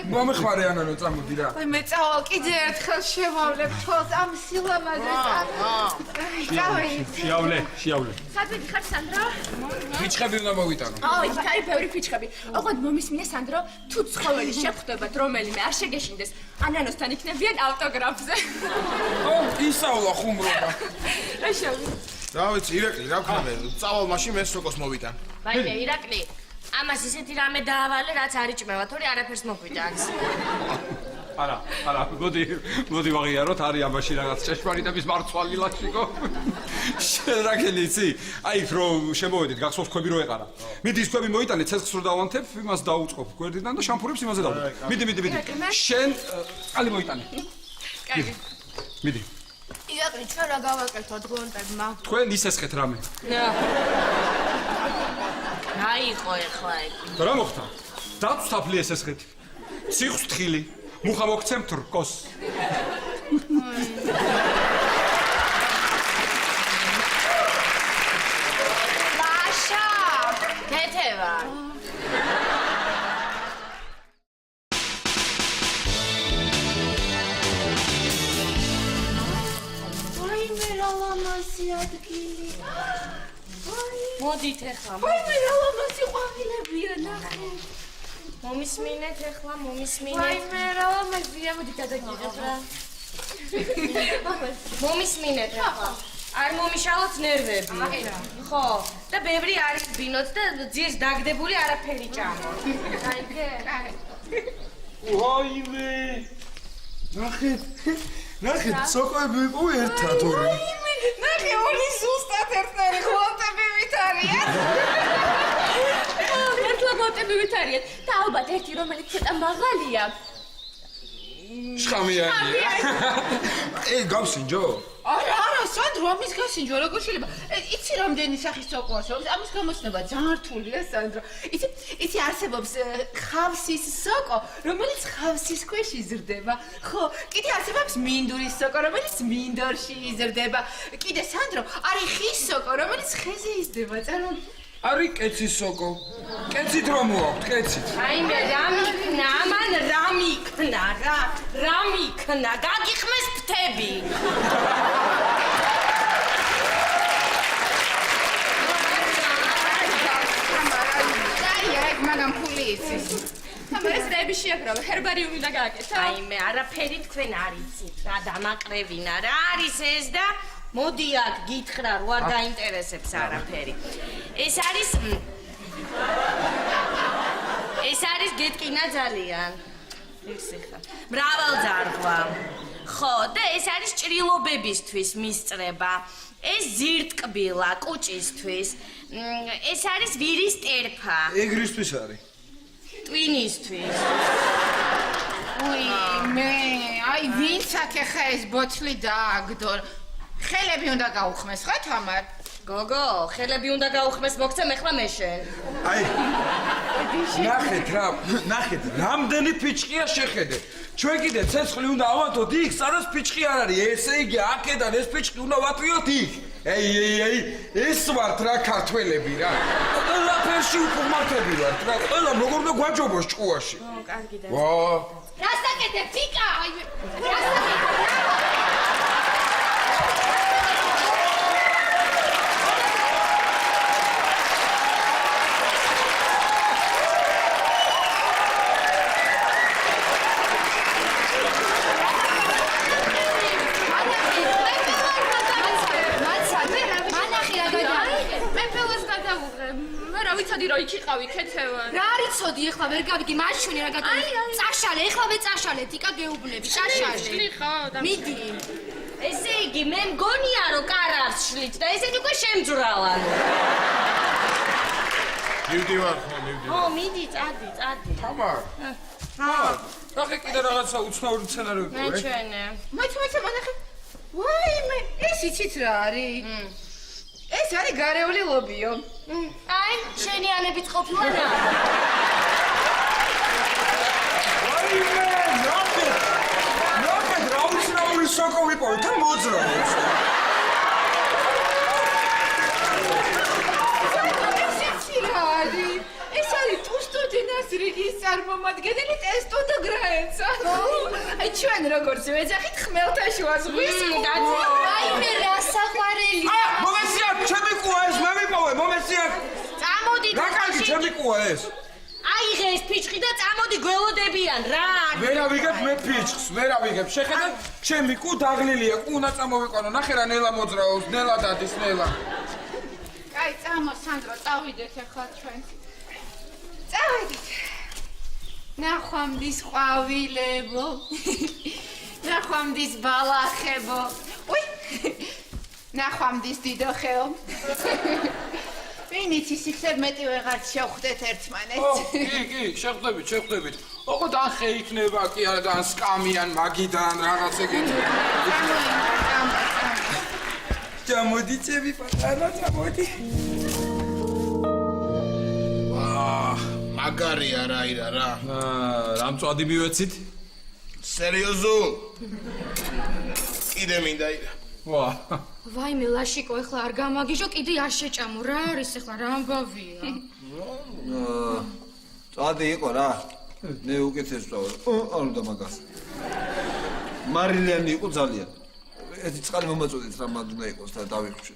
Speaker 5: მომეხმარე ანანო, წამოდი რა.
Speaker 7: აი მე წავალ კიდე ერთხელ შევავლებ თვალს ამ სილამაზეს.
Speaker 1: შეავლე.
Speaker 7: სად ვიქარ სანდრო?
Speaker 5: ფიჩხები უნდა მოვიტანო.
Speaker 7: იქ არის ბევრი ფიჩხები. ოღონდ მომისმინე სანდრო, თუ ცხოველი შეხვდებათ რომელიმე არ შეგეშინდეს, ანანოსთან იქნებიან ავტოგრაფზე.
Speaker 5: ისავლა ხუმრობა.
Speaker 7: რა შევი?
Speaker 2: რა ვიცი, ირაკლი, რა ვქნა მე? წავალ მაშინ მე სოკოს მოვიტან.
Speaker 3: ვაიმე, ირაკლი, ამას ისეთი რამე დაავალე, რაც არ იჭმევა, თორე არაფერს მოგვიტანს.
Speaker 1: არა, მოდი ვაღიაროთ, არის ამაში რაღაც ჭეშმარიტების მარცვალი ლაშიკო. შენ რა გელი იცი? აი იქ რო შემოვედით, გახსოვს ქვები რო ეყარა. მიდი ის ქვები მოიტანე, ცეცხლს რო დავანთებ, იმას დაუწყობ გვერდიდან და შამფურებს იმაზე დავდო. მიდი. შენ ყალი მოიტანე.
Speaker 7: კარგი.
Speaker 1: მიდი.
Speaker 4: ირაკლი, ჩვენ რა გავაკეთოთ ღონტებმა?
Speaker 1: თქვენ ისესხეთ რამე.
Speaker 3: გაიყო ეხლა ეგ.
Speaker 1: რა მოხდა? დაწვთაფლი ესესხეთ. ციხვს თხილი. მუხა მოგცემთ რკოს.
Speaker 3: ლაშა! თეთევა.
Speaker 7: ვაიმე რა ლამაზი ადგილი.
Speaker 3: მოდით ეხლა.
Speaker 7: ვაიმე რა ლამაზი ყვავილებია ნახე.
Speaker 3: მომისმინეთ ეხლა,
Speaker 7: ვაიმე რა ლამაზია, მოდი გადაგიღებ რა.
Speaker 3: მომისმინეთ ახლა. არ მომიშალოთ ნერვები. ხო, და ბევრი არის ბინოც და ძირს დაგდებული არაფერი ჭამოთ. აიგე?
Speaker 2: ვაიმე! ნახეთ, სოკოები იყო ერთად ორი.
Speaker 4: ნახე, ორი ზუსტად ერთნაირი ხვალტები არიან.
Speaker 7: ერთლა მოტები არიან და ალბათ ერთი რომელიც ცოტა მაღალია.
Speaker 5: შხამიანია. გავსინჯო?
Speaker 4: არა, სანდრო, ამის გასინჯო, როგორ შეიძლება? იცი რამდენი სახის სოკო არსებობს? ამის გამოცნება ძალიან რთულია, სანდრო. იცი არსებობს ხავსის სოკო, რომელიც ხავსის ქვეშ იზრდება. ხო, კიდე არსებობს მინდურის სოკო, რომელიც მინდორში იზრდება. კიდე სანდრო, არის ხის სოკო, რომელიც ხეზე იზრდება.
Speaker 5: არის კეცის სოკო. კეცით რომ მოაქვთ, კეცით.
Speaker 3: აიმე, რამიქნა, ამან რამიქნა, რამიქნა, გაგიხმეს ფთები.
Speaker 4: მაგამ ფული იცის.
Speaker 7: ეს დები შეაგროვა, ჰერბარიუმი და გააკეთა.
Speaker 3: აიმე, არაფერი თქვენ არ იცით, რა დამაკრევინა, რა არის ეს და მოდი აქ გითხრა, რო არ გაინტერესებს არაფერი. ეს არის გეტკინა ძალიან. იხსი ხა. მრავალძარღვა. ხო, და ეს არის ჭრილობებისთვის მისწრება. ეს ზირტკბილა კუჭისთვის. ეს არის ვირის ტერფა.
Speaker 2: ეგრისთვის არის.
Speaker 3: ტვინისთვის.
Speaker 4: მე, აი ვინც აქ ახლა ეს ბოთლი დააგდო. ხელები უნდა გაუხმეს, ხო თამარ?
Speaker 3: გოგო, ხელები უნდა გაუხმეს, მოგცემ ახლა მე შენ.
Speaker 5: აი. ნახეთ, რამდენი ფიჭყია შეხედე. ჩვენ კიდე ცეცხლი უნდა ავანთოთ იქ, სადაც ფიჭყი არ არის. ესე იგი, აქედან ეს ფიჭყი უნდა ვატვიოთ იქ. ეი, ეს ვართ რა ქართველები რა. ყველაფერში უკმართები ვართ რა. ყველა როგორ უნდა გვაჯობოს ჭკუაში.
Speaker 3: კარგი და.
Speaker 5: ვა.
Speaker 7: რასაკეთე ფიკა? ვიცოდი რომ იქ იყავი ქეთევან.
Speaker 6: რა არიცოდი ახლა ვერ გავიგი მარშვენი რა გაკეთე. წაშალე, ეხლა წაშალეთ, იკა გეუბნები, წაშალე.
Speaker 7: შლი ხო და
Speaker 6: მიდი.
Speaker 3: ესე იგი, მე მგონია რომ კარავს შლით და ესენი უკვე შემძრავან.
Speaker 2: მივდივარ.
Speaker 3: ო, მიდი, წადი.
Speaker 5: თამარ. ნახე კიდე რაღაცა უცნაური სცენარები
Speaker 3: მე
Speaker 5: ყურე.
Speaker 3: ჩვენე.
Speaker 4: მოიცა მანახე. ვაიმე, ეს იცით რა არის? ეს არის გარეული ლობიო.
Speaker 3: აი, შენი ანებით ყოფილა რა.
Speaker 5: აიმე, ნახე, რა უცნაური სოკო ვიპოვე, თან მოძრაობს.
Speaker 4: ეს არის ტუსტოდინას რიგის წარმომადგენელი ტესტო და გრაეცა. აი ჩვენ როგორც ვეძახით ხმელთაშუა ზღვის
Speaker 3: გაძი.
Speaker 6: აიმე რა საყვარელი.
Speaker 5: მომესია, ჩემი ყუა ეს, მე ვიპოვე, მომესია.
Speaker 3: წამოდი
Speaker 5: რა კარგი, ჩემი ყუა ეს.
Speaker 3: აიღე ეს ფიჭყი და წამოდი გველოდებიან რა.
Speaker 5: ვერავიგებ მე ფიჭყს, ვერავიგებ. შეხედე, ჩემი ყუ დაღლილია, ყუ უნდა წამოვიყვანო. ნახე რა ნელა მოძრაობს, ნელა დადის, ნელა.
Speaker 4: კაი, წამო სანდრო, წავიდეთ ახლა ჩვენ. წავიდეთ. ნახვამდის ყვავილებო. ნახვამდის ბალახებო. უი! ნახვამდის დიდო ხეო. ვინიც ისიქნებ მეტი ვეღარ შევხვდეთ ერთმანეთს.
Speaker 5: კი, შეხვდებით. ოღონდ ან ხე იქნება კი არა და ან სკამიან მაგიდან რაღაც ეგეთი. ჩამოდი წევი პატარა, ჩამოდი.
Speaker 2: მაგარია რა.
Speaker 1: რა მწვადი მივეცით?
Speaker 2: სერიოზულ? კიდე მინდა ირა.
Speaker 1: ვა.
Speaker 6: ვაიმე ლაშიკო, ახლა არ გამაგიჟო, კიდე არ შეჭამო. რა არის ახლა, რა ამბავია?
Speaker 8: წადი იყო რა. მე უკეთეს ვწავე. არ უნდა მაგას. მარილიანი იყო ძალიან. ერთი წყალი მომაწოდეთ რა მაგ უნდა იყოს და დავიხუშე.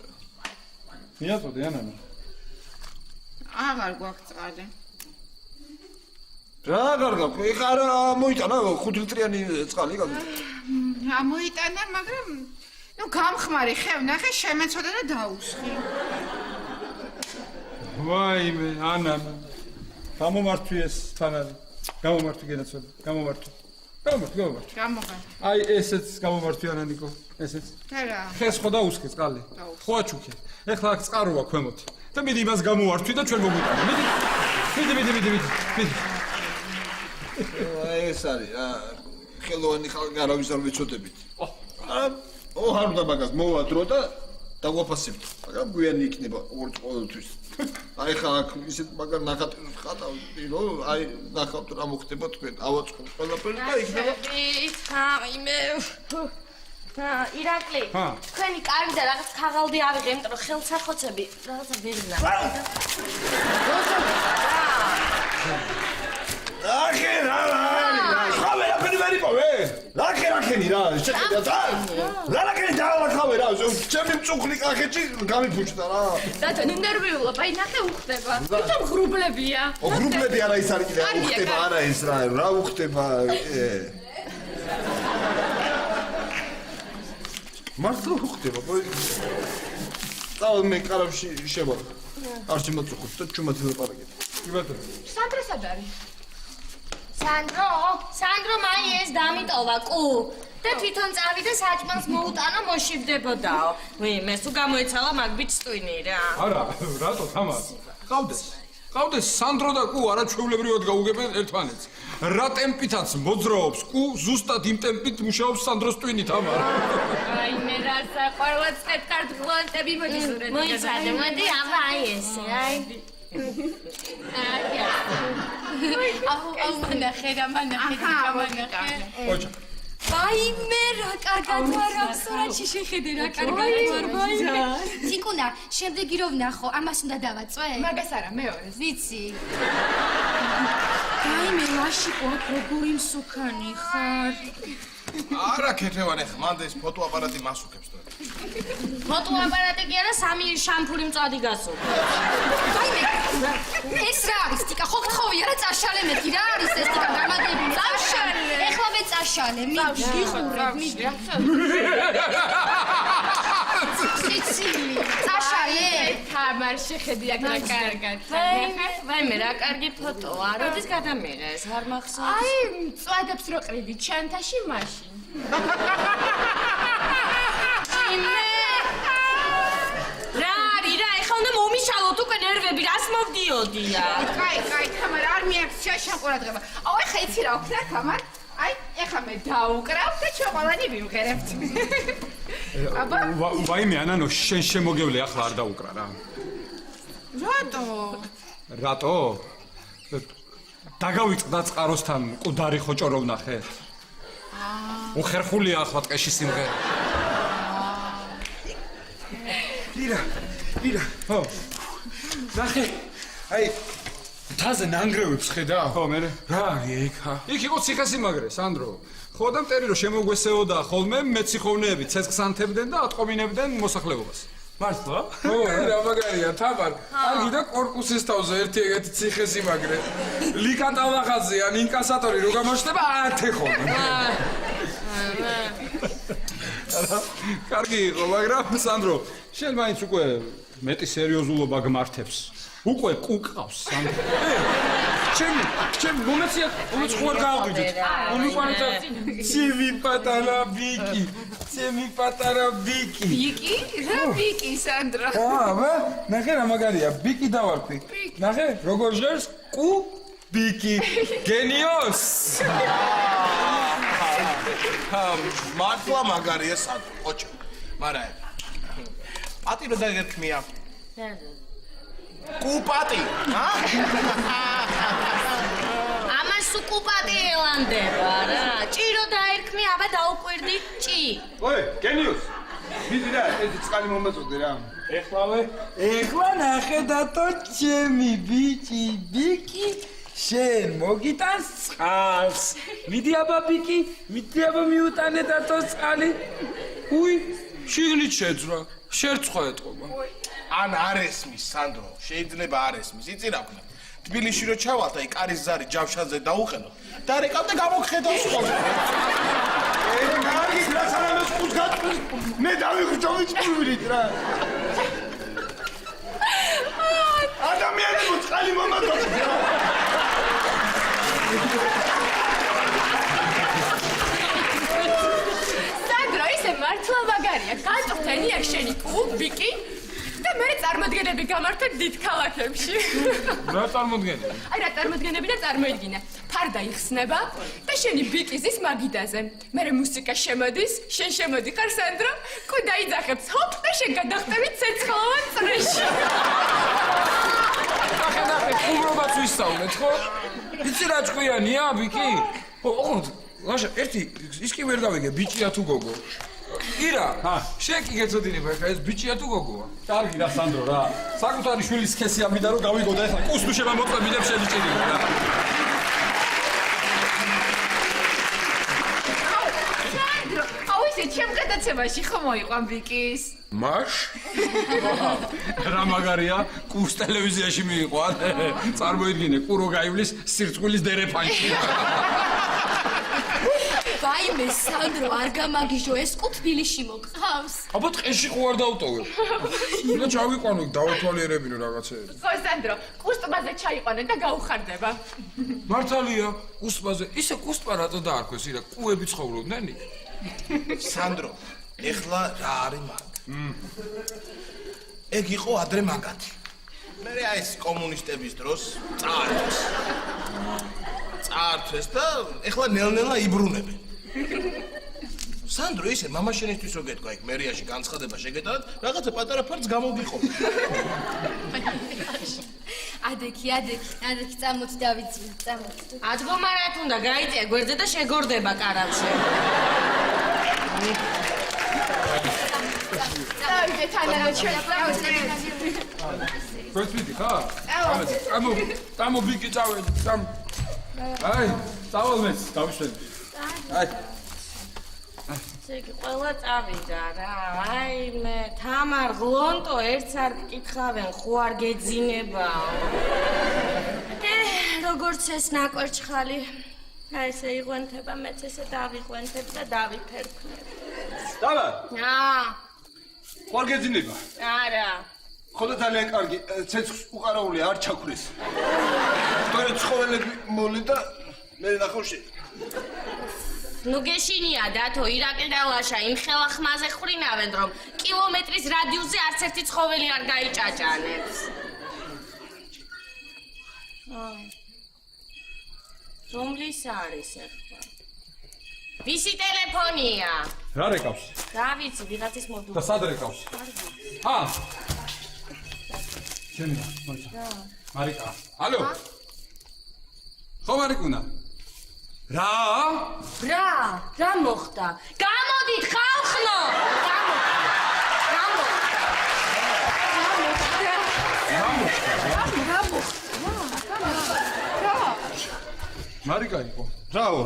Speaker 1: მიაწოდე ანანა.
Speaker 4: აღარ გვაქვს წყალი.
Speaker 8: რა გარგა, ეხლა რა მოიტანა 5 ლიტრიანი წყალი გაგვი.
Speaker 4: ამოიტანა, მაგრამ ნუ გამხმარი ხე ვნახე, შემეცოდა და დაუსხი.
Speaker 1: ვაიმე, ანა. გამომართვი ეს თანარი. გამომართვი გენაცვალე. გამომართვი.
Speaker 4: გამოგან.
Speaker 1: აი ესეც გამომართვი ანა ნიკო. ესეც.
Speaker 4: და რა?
Speaker 1: ხეს ხო დაუსხე წყალი. ხო აჩუქე. ეხლა აქ წყაროა ქვემოთ. და მიდი იმას გამოვართვი და ჩვენ მოგვიტანო. მიდი.
Speaker 2: ეს არის რა ხელოვანი ხალხი არავის არ მეწოდებით. არ უნდა მაგას მოვადრო და დაგვაფასებთ. მაგრამ გვიანი იქნება ყოველთვის. აი ხა აქ ისეთ მაგარ ნახატებს ხატავდი, რომ აი ნახავთ რა მოხდება თქვენ. ავაწყობ ყველაფერი და იქნება.
Speaker 3: ირაკლი, თქვენი კარგი და რაღაც ქაღალდი ავიღე, იმიტომ რომ ხელსახოცები რაღაცა ვერ ვნახე.
Speaker 2: ნახე რა ხავერაფერი ვერ იპოვე? ნახე რა შეჭედა და ნახე დავახავე რა ჩემი მწუხლი კახეთში გამიფუჭდა რა
Speaker 7: დათო ნერვიულობ აი ნახე უხდება თვითონ ღრუბლებია
Speaker 2: ღრუბლები არა ის არის კიდე უხდება არა ეს რა უხდება მართლა უხდება მე კარავში შევარ არ შემოწუხოთ და ჩუმად ვილაპარაკეთ
Speaker 1: კი ბატონო
Speaker 7: სანდრო სად არის
Speaker 3: სანდრო მაი ეს დამიტოვა კუ და თვითონ წავიდა საჭმელს მოუტანა მოშივდებოდაო მე სულ გამოეცალა მაგ ბიჭს ტვინი რა
Speaker 1: არა რატო თამარ ყავდეს სანდრო და კუ არაჩვეულებრივად გაუგებენ ერთმანეთს რა ტემპითაც მოძრაობს კუ ზუსტად იმ ტემპით მუშაობს სანდროს ტვინი თამარ
Speaker 7: აი მე რა საყვარლად წეთკარტყლანტები მოდის ურეთ
Speaker 3: მოიცადე მოდი აბა აი ესე აი
Speaker 7: მანახე
Speaker 1: ოჩა
Speaker 6: აი მე რა კარგად ვარ ამ სურათში შეხედე რა კარგად ვარ ვაიმე
Speaker 9: თიკუნა შემდეგი რო ვნახო ამას უნდა დავაწვე
Speaker 7: მაგას არა მეორეს
Speaker 9: ვიცი
Speaker 6: ვაიმე ლაშიკო აქ როგორი მსუქანი ხარ
Speaker 2: არა ქეთევან ეხ მანდ ეს ფოტოაპარატი მასუქებს თორე
Speaker 3: ფოტოაპარატი კი არა სამი შამფური მწვადი გასულ
Speaker 9: ვაიმე ეს რა არის თიკა ხო გთხოვია რა წაშალე მეთი რა არის ეს თიკა გამაგები წაშალე ეხლა წაშალე მიდი ციცილი წაშალე
Speaker 7: თამარ შეხედი აქ რა კარგად
Speaker 3: ვაიმე რა კარგი ფოტოა როდის გადამიღე ეს არ მახსოვს
Speaker 7: აი წვადებს რო ყრიდი ჩანთაში მაშინ
Speaker 3: რა ეხლა უნდა მომიშალოთ უკვე ნერვები რას მოვდიოდია
Speaker 4: კაი თამარ არ მიაქცია შეყურადღება აუ ეხა იცი რა ვქნა თამარ აი ეხლა მე დაუკრავ და ჩოყოლადი ვიმღერებთ აბა
Speaker 1: ვაიმე ანანო შენ შემოგევლე ახლა არ დაუკრა რა რატო დაგავიწყდა წყაროსთან კუდარი ხოჭო რო ვნახე უხერხულია ახლა ტყეში სიმღერა ირა ხო ნახე აი თაზე ნანგრევებს ხედა ხო მე რა არის იქ იყო ციხესიმაგრე სანდრო ხო და მტერი რომ შემოგვესეოდა ხოლმე მეციხოვნეები ცეცხლს ანთებდნენ და ატყობინებდნენ მოსახლეობას მართლა
Speaker 5: ო რა მაგარია თამარ კარგი და კორპუსის თავზე ერთი ეგეთი ციხესიმაგრე ლიკატალახაძე ან ინკასატორი რო გამოჩნდება 10 ხოლმე
Speaker 1: კარგი იყო მაგრამ სანდრო შენ მაინც უკვე მეტი სერიოზულობა გმართებს უკვე კუკავს სანდრო ჩემ მომეცია ხوار გააღვიძეთ უმიყვანეთ ცემი პატარა ბიკი
Speaker 7: ბიკი რა ბიკი სანდრო
Speaker 5: აბა ნახე რა მაგარია ბიკი დავარქვი ნახე როგორ ჟღერს კუ ბიკი გენიოს
Speaker 2: მართლა მაგარია სანდრო ოჩა მაგრამ პატი რო დაგერქმია კუპატი
Speaker 3: ამას უკუპატი ელანდება რა ჭირო დაერქმი აბა დაუკვირდი ჭი
Speaker 2: ოე გენიოს მიდი რა ეს წყალი მომაწოდე რა
Speaker 10: ეხლა ნახე დათო ჩემი ბიჭი ბიკი შენ მოგიტანს წყალს მიდი აბა ბიკი მიდი აბა მიუტანე დათო წყალი
Speaker 5: უი შიგნით შეძრა შერცხვა ეტყობა
Speaker 2: ან არ ესმის სანდრო შეიძლება არ ესმის იცი რა ვქნა თბილისში რო ჩავალთ, აი კარის ზარი ჯავშანზე დაუყენო. და რეკავ და გამოგხედავს ხოლმე. კარგი რა სანამ ხუს გაწვის. მე დავიხვდომი წვირით რა. ადამიანებო წყალი მომატოს.
Speaker 7: სანდრო, ისე მართლა მაგარია. განწრთენი აქ შენი კუბიკი და მე წარმოდგენები გამართებ დიდ ქალაქებში.
Speaker 5: რა წარმოდგენები?
Speaker 7: აი რა წარმოდგენები და წარმოიდგინე. ფარდა იხსნება და შენი ბიკიზის მაგიდაზე. მე მუსიკა შემოდის, შენ შემოდიხარ სანდრო, კუ დაიძახებს ჰოპ და შენ გადახტევით ცეცხლოვან წრეში.
Speaker 5: ახლა ყურობას ვისწავლეთ, ხო? იცი რა ჭკვიანია, ბიკი? ოღონდ, ლაშა, ერთი ის კი ვერ გავიგე, ბიჭია თუ გოგო? ირა, შენ კი გეცოდინება, ხა ეს ბიჭია თუ გოგოა?
Speaker 1: კარგი რა სანდრო რა. საკუთარი შვილის სქესი ამბიდა რომ გავიგო და ეხლა კუსტუ შემამოწმები და შელიჭირია რა.
Speaker 7: აუ ისე ჩემ გადაცემაში ხო მოიყვან ბიკის?
Speaker 5: მაშ?
Speaker 1: რა მაგარია, კურს ტელევიზიაში მიიყვან. წარმოიდგინე, კურო გაივლის სირცხვილის დერეფანში.
Speaker 9: ვაიმე სანდრო არ გამაგიჟო ეს კუ თბილისში მოგყავს.
Speaker 5: აბა ტყეში ხო არ დავტოვებ. და ჩავიყვანო, დავთვალიერებინო რაღაცეები.
Speaker 7: ხო სანდრო, კუსტბაზე ჩაიყვანე და გაუხარდება.
Speaker 5: მართალია, კუსტბაზე, ისე კუსტბა რატო დაარქვეს, ირა, კუები ცხოვრობდნენ იქ?
Speaker 2: სანდრო, ეხლა რა არის მაგ? ეგ იყო ადრე მაგათი. მე აი ეს კომუნისტების დროს წაართვეს და ეხლა ნელ-ნელა იბრუნებენ. სანდრო, ისე მამა შენისთვის რო გეტყვა იქ მერიაში განცხადება შეგეტანათ, რაღაცა პატარა ფარც გამოგიყო.
Speaker 9: ადექი წამოც დავიცი, წამოც.
Speaker 3: ადგომა რა თუნდა გაიწია გვერდზე და შეგორდება კარავში.
Speaker 7: დავიდე თანაბრად შევწავდე.
Speaker 5: პროცესი ხა? ამო ბიკი წავედი, სამ.
Speaker 1: აი, წავალმეც, დავიშვები. აი.
Speaker 3: ზეგი ყველა წავიდა რა. აი მე თამარ ღლონტო ერთს არ გკითხავენ, ხო არ გეძინებაო.
Speaker 6: როგორც ეს ნაკვერჩხალი. აი ესე იღვენთება, მეც ესე დავიღვენთებ და დავიფერფლებ.
Speaker 1: დავა,
Speaker 2: ხوار გეძინება?
Speaker 3: არა.
Speaker 2: ხოდა ძალიან კარგი, ცეცხლს უყარაული არ ჩაქრეს. თორე ცხოველები მოლი და მე ნახავ შენ.
Speaker 3: ნუ გეშინია დათო, ირაკლი და ლაშა იმ ხელა ხმაზე ხრინავენ, რომ კილომეტრის რადიუსზე არც ერთი ცხოველი არ გაიჭაჭანებს. რომლის არის ახლა? ვისი ტელეფონია?
Speaker 1: რა რეკავს?
Speaker 3: რა ვიცი, ვიღაცის
Speaker 1: და
Speaker 3: მოდულა.
Speaker 1: სად რეკავს? ჩემია, მოიცა. მარიკა. ალო. ხო მარიკუნა.
Speaker 3: რა მოხდა? გამოდით ხალხნო!
Speaker 1: მარიკა იყო.
Speaker 2: რაო.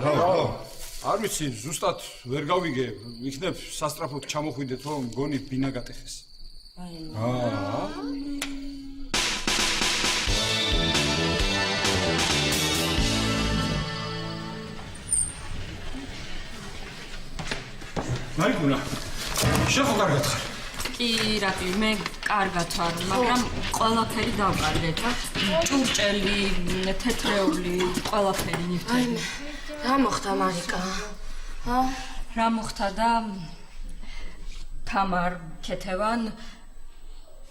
Speaker 1: არ ვიცი, ზუსტად ვერ გავიგე, იქნებ სასტრაფოდ ჩამოხვიდეთ, რომ მგონი ბინა გატეხეს. მარიკუნა, შენ ხო კარგად ხარ?
Speaker 6: კი, რატი, მე კარგად ვარ, მაგრამ ყველაფერი დავყარდეთ, ჭურჭელი, თეთრეული, ყველაფერი ნივთები.
Speaker 3: რა მოხდა მარიკა?
Speaker 6: რა მოხდა და თამარ ქეთევან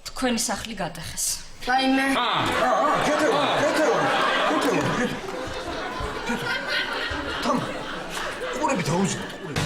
Speaker 6: თქვენი სახლი გატეხეს.
Speaker 3: ვაიმე.
Speaker 2: ქეთევან. თამარ. ყურები დაუზიდეთ, ყურები.